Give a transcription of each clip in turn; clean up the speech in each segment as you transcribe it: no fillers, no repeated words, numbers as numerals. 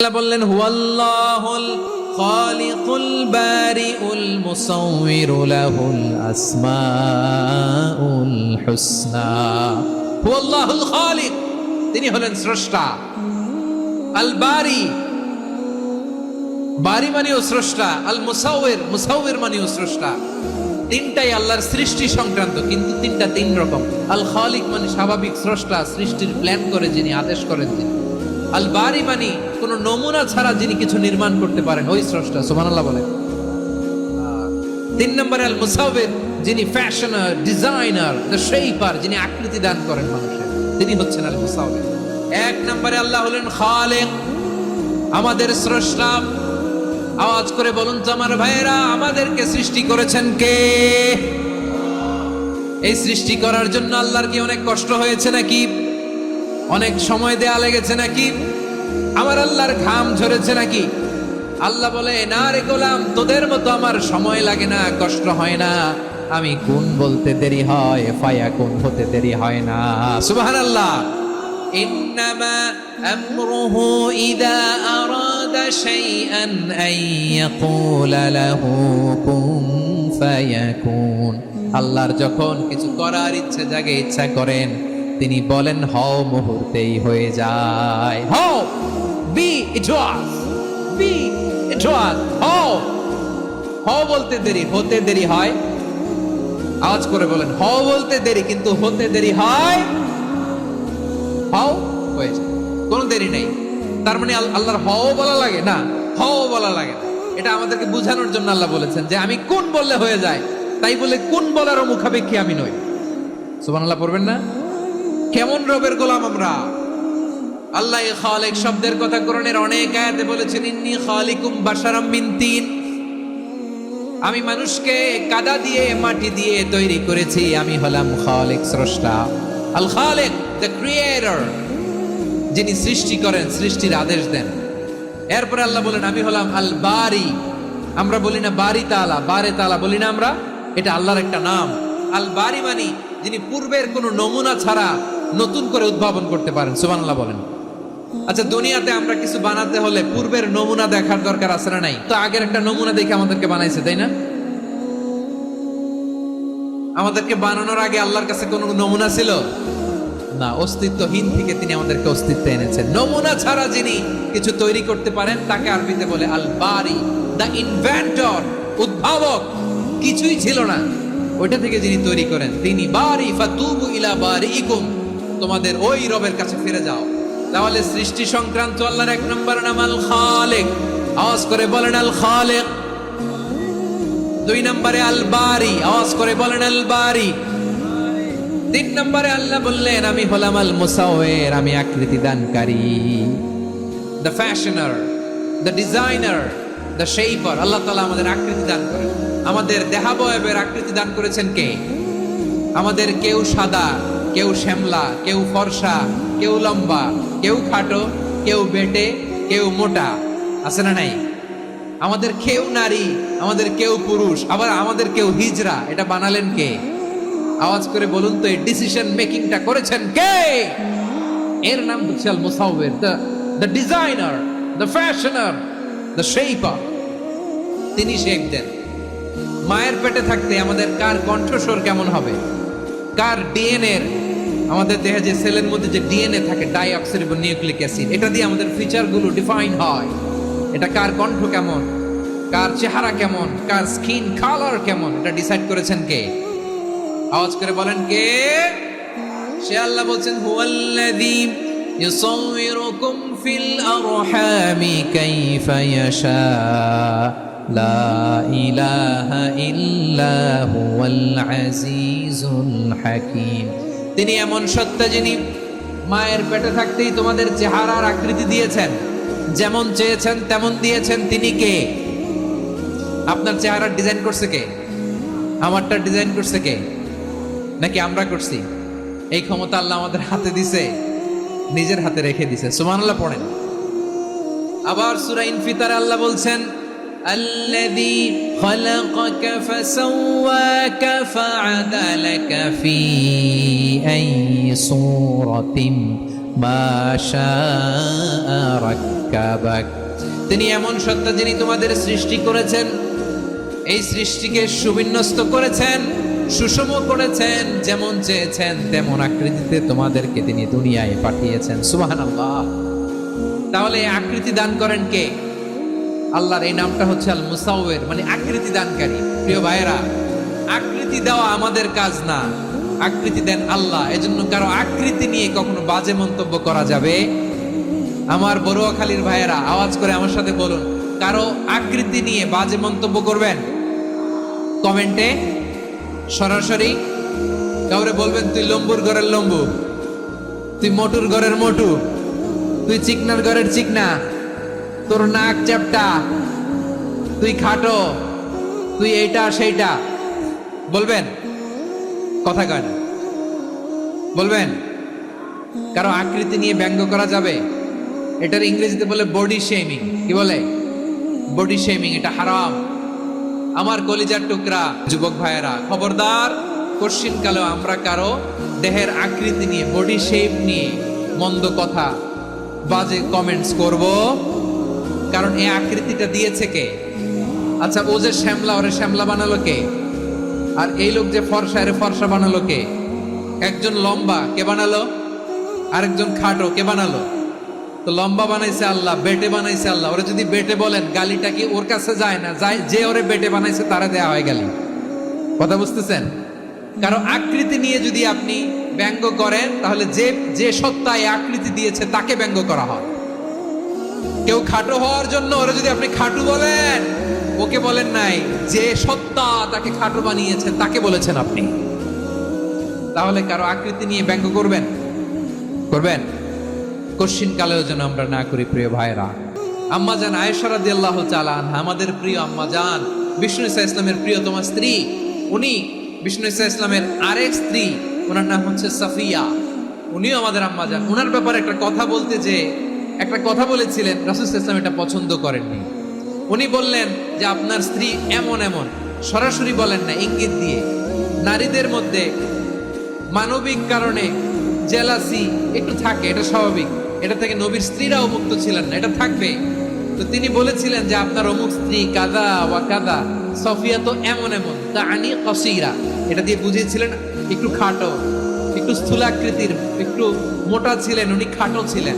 আল্লাহ বললেন হুয়াল্লাহুল খালিকুল বারিউল মুসাউউইরু লাহুল আসমাউল হুসনা। হুয়াল্লাহুল খালিক, তিনি হলেন স্রষ্টা। আল বারি, বারি মানেও স্রষ্টা। আল মুসাউউইর, মুসাউউইর মানেও স্রষ্টা। তিনটাই আল্লাহর সৃষ্টি সংক্রান্ত, কিন্তু তিনটা তিন রকম। আল খালিক মানে স্বাভাবিক স্রষ্টা, সৃষ্টির প্ল্যান করে যিনি, আদেশ করেন যিনি। আল বারি মানে কোন নমুনা ছাড়া যিনি কিছু নির্মাণ করতে পারেন, ওই স্রষ্টা। সুবহানাল্লাহ বলেন। তিন নম্বরে আল মুসাউউইর, যিনি ফ্যাশনার, ডিজাইনার, দ্য শেপার, যিনি আকৃতি দান করেন মানুষের, তিনি হচ্ছেন আল মুসাউউইর। এক নম্বরে আল্লাহ হলেন খালিক, আমাদের স্রষ্টা। আওয়াজ করে বলুন তো আমার ভাইয়েরা, আমাদেরকে সৃষ্টি করেছেন কে? এই সৃষ্টি করার জন্য আল্লাহর কি অনেক কষ্ট হয়েছে নাকি? অনেক সময় দেয়া লেগেছে নাকি? আমার আল্লাহর ঘাম ঝরেছে নাকি? আল্লাহ বলে, না রে গোলাম, তোদের মতো আমার সময় লাগে না, কষ্ট হয় না। আমি কোন বলতে দেরি হয়, ফায়াকুন হতে দেরি হয় না। সুবহানাল্লাহ। ইন্নামা আমরুহু ইযা আরাদা শাইআন আন ইয়াকুলা লাহু কুন ফায়াকুন। আল্লাহর যখন কিছু করার ইচ্ছা জাগে, ইচ্ছা করেন, তিনি বলেন হও, মুহূর্তেই হয়ে যায়। হও, বি ইট ওয়াজ, বি ইট ওয়াজ। হও, হও বলতে দেরি, হতে দেরি হয়। আওয়াজ করে বলেন, হও বলতে দেরি, কিন্তু হতে দেরি হয়। হও হয়ে যায়, কোনো দেরি নেই। তার মানে আল্লাহর হও বলা লাগে না, হও বলা লাগে না। এটা আমাদেরকে বোঝানোর জন্য আল্লাহ বলেছেন যে আমি কোন বললে হয়ে যায়, তাই বলে কোন বলারও মুখাপেক্ষী আমি নই। সুবহানাল্লাহ পড়বেন না? কেমন রবের গোলাম আমরা! আল্লাহ খালিক শব্দের কথা কোরআনের অনেক আয়াতে বলেছেন, ইন্নী খালিকুম বাশারাম মিন তিন। আমি মানুষকে কাদা দিয়ে, মাটি দিয়ে তৈরি করেছি। আমি হলাম খালিক, স্রষ্টা। আল খালিক, দ্য ক্রিয়েটর, যিনি সৃষ্টি করেন, সৃষ্টির আদেশ দেন। এরপরে আল্লাহ বলেন আমি হলাম আল বারি। আমরা বলি না বারি তাআলা, বারে তাআলা বলি না আমরা, এটা আল্লাহর একটা নাম। আল বারি মানে যিনি পূর্বের কোনো নমুনা ছাড়া নতুন করে উদ্ভাবন করতে পারেন। সুবহানাল্লাহ বলেন। আচ্ছা, দুনিয়াতে আমরা কিছু বানাতে হলে পূর্বের নমুনা দেখার দরকার আছে না নাই? তো আগের একটা নমুনা দেখে আমাদেরকে বানাইছে, তাই না? আমাদেরকে বানানোর আগে আল্লাহর কাছে কোনো নমুনা ছিল না। অস্তিত্বহীন থেকে তিনি আমাদেরকে অস্তিত্বে এনেছেন। নমুনা ছাড়া যিনি কিছু তৈরি করতে পারেন, তাকে আরবিতে বলে আল বারি, দ্য ইনভেন্টর, উদ্ভাবক। কিছুই ছিল না, ওইটা থেকে যিনি তৈরি করেন, তিনি বারি। ফাতুবু ইলা বারিইকুম, তোমাদের ওই রবের কাছে ফিরে যাও। তাহলে সৃষ্টি সংক্রান্ত আল্লাহর এক নম্বর নাম আল খালিক। আওয়াজ করে বলেন আল খালিক। দুই নম্বরে আল বারি। আওয়াজ করে বলেন আল বারি। তিন নম্বরে আল্লাহ বললেন আমি হলাম আল মুসাউউইর, আমি আকৃতি দানকারী, the fashioner, the designer, the shaper. আল্লাহ তাআলা আমাদের আকৃতি দান করেন। আমাদের দেহাবয়বের আকৃতি দান করেছেন কে? আমাদের কেউ সাদা, কেউ শ্যামলা, কেউ ফর্সা, কেউ লম্বা, কেউ খাটো, কেউ বেটে, কেউ মোটা, আছে না নাই? আমাদের কেউ নারী, আমাদের কেউ পুরুষ, আবার আমাদের কেউ হিজড়া। এটা বানালেন কে? আওয়াজ করে বলুন তো, এই ডিসিশন মেকিংটা করেছেন কে? এর নাম হচ্ছে আল মুসাউউইর, the designer, the fashioner, the shaper. তিনি শেপ দেন। মায়ের পেটে থাকতে আমাদের কার কণ্ঠস্বর কেমন হবে, কার ডিএনএ, আমাদের দেহে যে সেলের মধ্যে যে ডিএনএ থাকে, ডাইঅক্সিরিবো নিউক্লিক অ্যাসিড, এটা দিয়ে আমাদের ফিচারগুলো ডিফাইন হয়। এটা কার কণ্ঠ কেমন, কার চেহারা কেমন, কার স্কিন কালার কেমন, এটা ডিসাইড করেছেন কে? আওয়াজ করে বলেন কে? সে আল্লাহ বলছেন হুয়াল্লাযী ইউসাউইরুকুম ফিল আরহামি কাইফা ইয়াশা লা ইলাহা ইল্লা হুয়াল আজিজুল হাকীম। তিনি এমন সত্তা যিনি মায়ের পেটে থাকতেই তোমাদের চেহারার আকৃতি দিয়েছেন, যেমন চেয়েছেন তেমন দিয়েছেন। তিনি কে? আপনার চেহারার ডিজাইন করছে কে? আমারটা ডিজাইন করছে কে? নাকি আমরা করছি? এই ক্ষমতা আল্লাহ আমাদের হাতে দিছে, নিজের হাতে রেখে দিছে। সুবহানাল্লাহ পড়েন। আবার সূরা ইনফিতারে আল্লাহ বলছেন আল্লাযী খালাকাকা ফাসাওয়াকা ফাআদালাকা ফি আইয়ি সূরাতিন মা শাআ রাক্কাবাক। তিনি এমন সত্তা যিনি তোমাদের সৃষ্টি করেছেন, এই সৃষ্টিকে সুবিন্যস্ত করেছেন, সুষম করেছেন, যেমন চেয়েছেন তেমন আকৃতিতে তোমাদেরকে তিনি দুনিয়ায় পাঠিয়েছেন। সুবহানাল্লাহ। তাহলে এই আকৃতি দান করেন কে? আল্লাহর এই নামটা হচ্ছে আল মুসাওয়ির, মানে আকৃতি দানকারী। প্রিয় ভাইয়েরা, আকৃতি দেওয়া আমাদের কাজ না, আকৃতি দেন আল্লাহ। এজন্য কারো আকৃতি নিয়ে কখনো বাজে মন্তব্য করা যাবে। আমার বড়ুয়াখালীর ভাইয়েরা আওয়াজ করে আমার সাথে বলুন, কারো আকৃতি নিয়ে বাজে মন্তব্য করবেন? কমেন্টে সরাসরি কাউরে বলবেন তুই লম্বুর ঘরের লম্বু, তুই মোটুর ঘরের মোটু, তুই চিকনার ঘরের চিকনা, তোর নাক চ্যাপটা, তুই খাটো, তুই এইটা সেইটা বলবেন? কথা কয় না, বলবেন? কারো আকৃতি নিয়ে ব্যঙ্গ করা যাবে? এটার ইংরেজিতে বলে বডি শেমিং। কি বলে? Body shaming. এটা হারাম। আমার কলিজার টুকরা যুবক ভাইয়েরা, খবরদার, কোশ্চিনকালেও আমরা কারো দেহের আকৃতি নিয়ে, বডি শেপ নিয়ে মন্দ কথা, বাজে কমেন্টস করব। কারণ এই আকৃতিটা দিয়েছে কে? আচ্ছা, ও যে শ্যামলা, ওরে শ্যামলা বানালো কে? আর এই লোক যে ফর্সা, এর ফর্সা বানালো কে? একজন লম্বা, কে বানালো? আরেকজন খাটো, কে বানালো? তো লম্বা বানাইছে আল্লাহ, বেটে বানাইছে আল্লাহ। ওরা যদি বেটে বলেন, গালিটা কি ওর কাছে যায় না? যায়। যে ওরে বেটে বানাইছে তারা দেয়া হয় গালি। কথা বুঝতেছেন? কারো আকৃতি নিয়ে যদি আপনি ব্যঙ্গ করেন, তাহলে যে সত্তা এই আকৃতি দিয়েছে তাকে ব্যঙ্গ করা হয়। কেউ খাটো হওয়ার জন্য ওরা যদি আপনি খাটু বলেন, ওকে বলেন নাই, যে সত্তা তাকে খাটো বানিয়েছে তাকে বলেছেন আপনি। তাহলে কারো আকৃতি নিয়ে ব্যঙ্গ করবেন? করবেন? কোশ্চিন কালেও যেন আমরা না করি। প্রিয় ভাইরা, আম্মাজান আয়েশা রাদিয়াল্লাহু তাআলা আনহা, আমাদের প্রিয় আম্মাজান, বিষ্ণু ইসা ইসলামের প্রিয়তমা স্ত্রী। উনি বিষ্ণু ইসা ইসলামের আরেক স্ত্রী, ওনার নাম হচ্ছে সাফিয়া। উনিও আমাদের আম্মাজান। ওনার ব্যাপারে একটা কথা বলতে যে একটা কথা বলেছিলেন, রাসূল সাল্লাল্লাহু আলাইহি ওয়াসাল্লাম এটা পছন্দ করেননি। উনি বললেন যে আপনার স্ত্রী এমন এমন, সরাসরি বলেন না, ইঙ্গিত দিয়ে। নারীদের মধ্যে মানবিক কারণে জেলাসি একটু থাকে, এটা স্বাভাবিক। এটা থেকে নবীর স্ত্রীরাও মুক্ত ছিলেন না, এটা থাকবে। তো তিনি বলেছিলেন যে আপনার অমুক স্ত্রী কাদা ওয়া কাদা, সফিয়া তো এমন এমন, তাআনি কাসীরা, এটা দিয়ে বুঝিয়েছিলেন একটু খাটো, একটু স্থূলাকৃতির, একটু মোটা ছিলেন, উনি খাটো ছিলেন।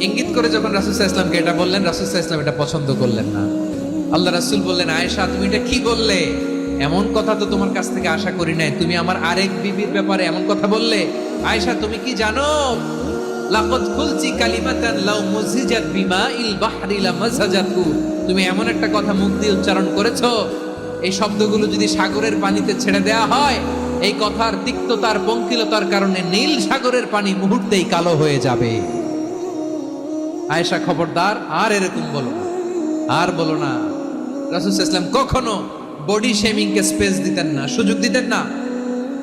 ইঙ্গিত করে যখন রাসূল সাল্লাল্লাহু আলাইহি ওয়াসাল্লামকে এটা বললেন, রাসূল সাল্লাল্লাহু আলাইহি ওয়াসাল্লাম এটা পছন্দ করলেন না। আল্লাহ রাসূল বললেন, আয়েশা তুমি এটা কি বললে? এমন কথা তো তোমার কাছ থেকে আশা করি নাই। তুমি আমার আরেক বিবির ব্যাপারে এমন কথা বললে। আয়েশা, তুমি কি জানো, লাকাদ কুলতি কালিমাতান লাউ মুজিজাত বিমাইল বাহরি লামাজাজাতু, তুমি এমন একটা কথা মুখ দিয়ে উচ্চারণ করেছো, এই শব্দগুলো যদি সাগরের পানিতে ছেড়ে দেয়া হয়, এই কথার তিক্ততার, পঙ্কিলতার কারণে নীল সাগরের পানি মুহূর্তেই কালো হয়ে যাবে। আয়েশা, খবরদার, আর এরকম বলো না, আর বলো না। রাসূল সাল্লাল্লাহু আলাইহি ওয়াসাল্লাম কখনো বডি শেমিং কে স্পেস দিতেন না, সুযোগ দিতেন না।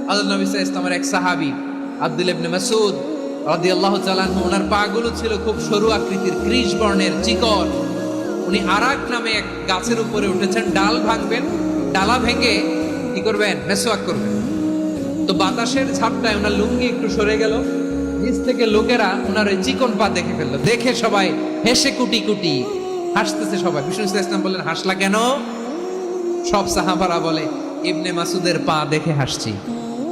আল্লাহ নবী সাল্লাল্লাহু আলাইহি ওয়াসাল্লামের এক সাহাবী আব্দুল্লাহ ইবনে মাসউদ রাদিয়াল্লাহু তাআলা আনহু, ওনার পাগুলো ছিল খুব সরু আকৃতির, কৃশ বর্ণের, চিকন। উনি আরাক নামে এক গাছের উপরে উঠেছেন, ডাল ভাঙবেন, ডালা ভেঙে কি করবেন? মেসওয়াক করবেন। তো বাতাসের ঝাপটায় ওনার লুঙ্গি একটু সরে গেল, নিচ থেকে লোকেরা ওনার ওই চিকন পা দেখে ফেললো। দেখে সবাই হেসে কুটি কুটি হাসতেছে সবাই। বিষ্ণু সাল্লাল্লাহু আলাইহি ওয়াসাল্লাম বললেন, হাসলা কেন? সব সাহাবারা বলে, ইবনে মাসুদের পা দেখে হাসছি।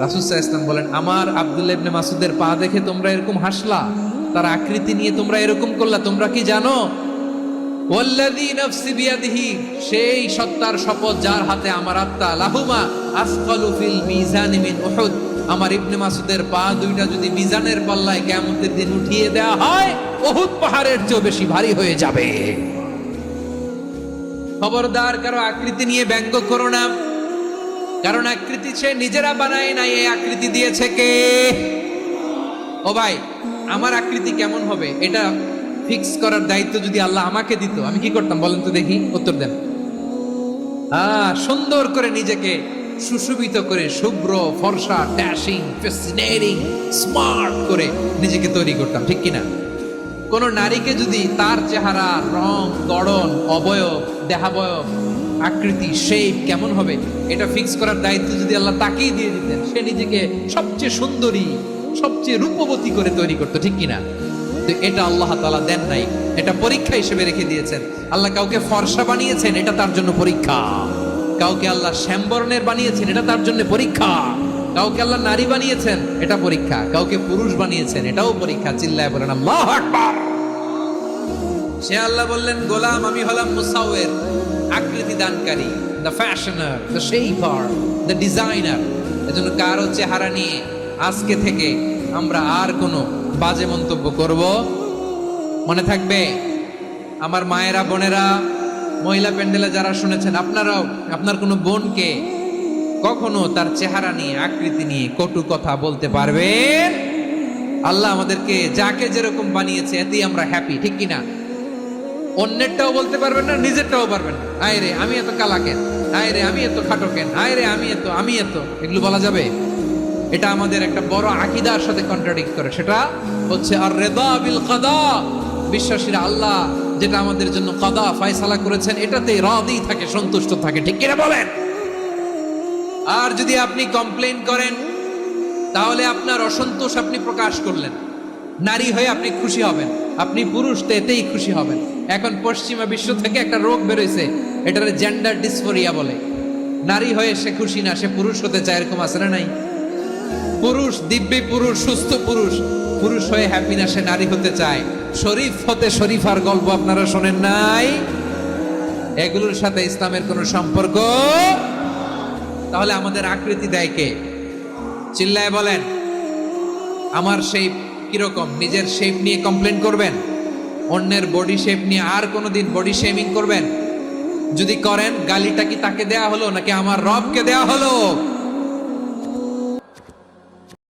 রাসূল সাল্লাল্লাহু আলাইহি ওয়াসাল্লাম বলেন, আমার আব্দুল্লাহ ইবনে মাসুদের পা দেখে তোমরা এরকম হাসলা, তার আকৃতি নিয়ে তোমরা এরকম করলা, তোমরা কি জানো? ওয়াল্লাযী নাফসি বিয়াদিহি, সেই সত্তার শপথ যার হাতে আমার আত্মা, লাহুমা আসকালু ফিল মিজানি মিন উহুদ, আমার ইবনে মাসুদের পা দুইটা যদি মিজানের পাল্লায় কিয়ামতের দিন উঠিয়ে দেওয়া হয়, উহুদ পাহাড়ের চেয়ে বেশি ভারী হয়ে যাবে। খবরদার, কারো আকৃতি নিয়ে ব্যঙ্গ করো না, কারণ আকৃতি সে নিজেরা বানায় নাই, এই আকৃতি দিয়েছে কে? ও ভাই, আমার আকৃতি কেমন হবে এটা ফিক্স করার দায়িত্ব যদি আল্লাহ আমাকে দিত, আমি কি করতাম বলেন তো দেখি, উত্তর দেন। সুন্দর করে নিজেকে সুশোভিত করে, শুভ্র, ফর্সা, ড্যাশিং, ফ্যাসিনেটিং, স্মার্ট করে নিজেকে তৈরি করতাম, ঠিক কিনা? কোন নারীকে যদি তার চেহারা, রং, গড়ন, অবয়ব, দেহাবয়ব, আকৃতি, শেপ কেমন হবে এটা ফিক্স করার দায়িত্ব যদি আল্লাহ তাকেই দিয়ে দিতেন, সে নিজেকে সবচেয়ে সুন্দরী, সবচেয়ে রূপবতী করে তৈরি করতো, ঠিক কিনা? তো এটা আল্লাহ তাআলা দেন নাই, এটা পরীক্ষা হিসেবে রেখে দিয়েছেন। আল্লাহ কাউকে ফর্সা বানিয়েছেন, এটা তার জন্য পরীক্ষা। কাউকে আল্লাহ শ্যামবর্ণের বানিয়েছেন, এটা তার জন্য পরীক্ষা। কাউকে আল্লাহ নারী বানিয়েছেন, এটা পরীক্ষা। কাউকে পুরুষ বানিয়েছেন, এটাও পরীক্ষা। চিল্লায় বলেন আল্লাহু আকবার। সে আল্লাহ বললেন, গোলাম আমি হলাম মুসাওয়ির, আকৃতি দানকারী, the fashioner, the shaper, the designer. এজন্য কারো চেহারা নিয়ে আজকে থেকে আমরা আর কোনো বাজে মন্তব্য করব মনে থাকবে। আমার মায়েরা, বোনেরা, মহিলা প্যান্ডেলে যারা শুনেছেন, আপনারাও আপনার কোনো বোনকে কখনো তার চেহারা নিয়ে, আকৃতি নিয়ে কটু কথা বলতে পারবেন? আল্লাহ আমাদেরকে যাকে যেরকম বানিয়েছে এতেই আমরা হ্যাপি, ঠিক কিনা? অন্যেরটাও বলতে পারবেন না, নিজেরটাও পারবেন না। আয় রে আমি এত কালা কেন, আয় রে আমি এত খাটো কেন, আয় রে আমি এত, এগুলো বলা যাবে? এটা আমাদের একটা বড় আকীদার সাথে কন্ট্রাডিক্ট করে। সেটা হচ্ছে আর রিদা বিল কাদা। বিশ্বাসীরা আল্লাহ যেটা আমাদের জন্য কাদা ফয়সালা করেছেন এটাতেই রাদি থাকে, সন্তুষ্ট থাকে, ঠিক কিনা বলেন? আর যদি আপনি কমপ্লেইন করেন তাহলে আপনার অসন্তোষ আপনি প্রকাশ করলেন। নারী হয়ে আপনি খুশি হবেন, আপনি পুরুষ তো এতেই খুশি হবেন। এখন পশ্চিমা বিশ্ব থেকে একটা রোগ বেরোইছে, এটারে জেন্ডার ডিসফোরিয়া বলে। নারী হয়ে সে খুশি না, সে পুরুষ হতে চায়, এরকম আছে না নাই? পুরুষ, দিব্যি পুরুষ, সুস্থ পুরুষ, পুরুষ হয়ে হ্যাপি না, সে নারী হতে চায়। শরীফ হতে শরীফার গল্প আপনারা শোনেন নাই? এগুলোর সাথে ইসলামের কোনো সম্পর্ক? তাহলে আমাদের আকৃতি দেয় কে? চিল্লায় বলেন। আমার শেপ কিরকম, নিজের শেপ নিয়ে কমপ্লেন করবেন? অন্যের বডি শেপ নিয়ে আর কোনোদিন বডি শেমিং করবেন? যদি করেন, গালিটা কি তাকে দেয়া হলো নাকি আমার রবকে দেয়া হলো?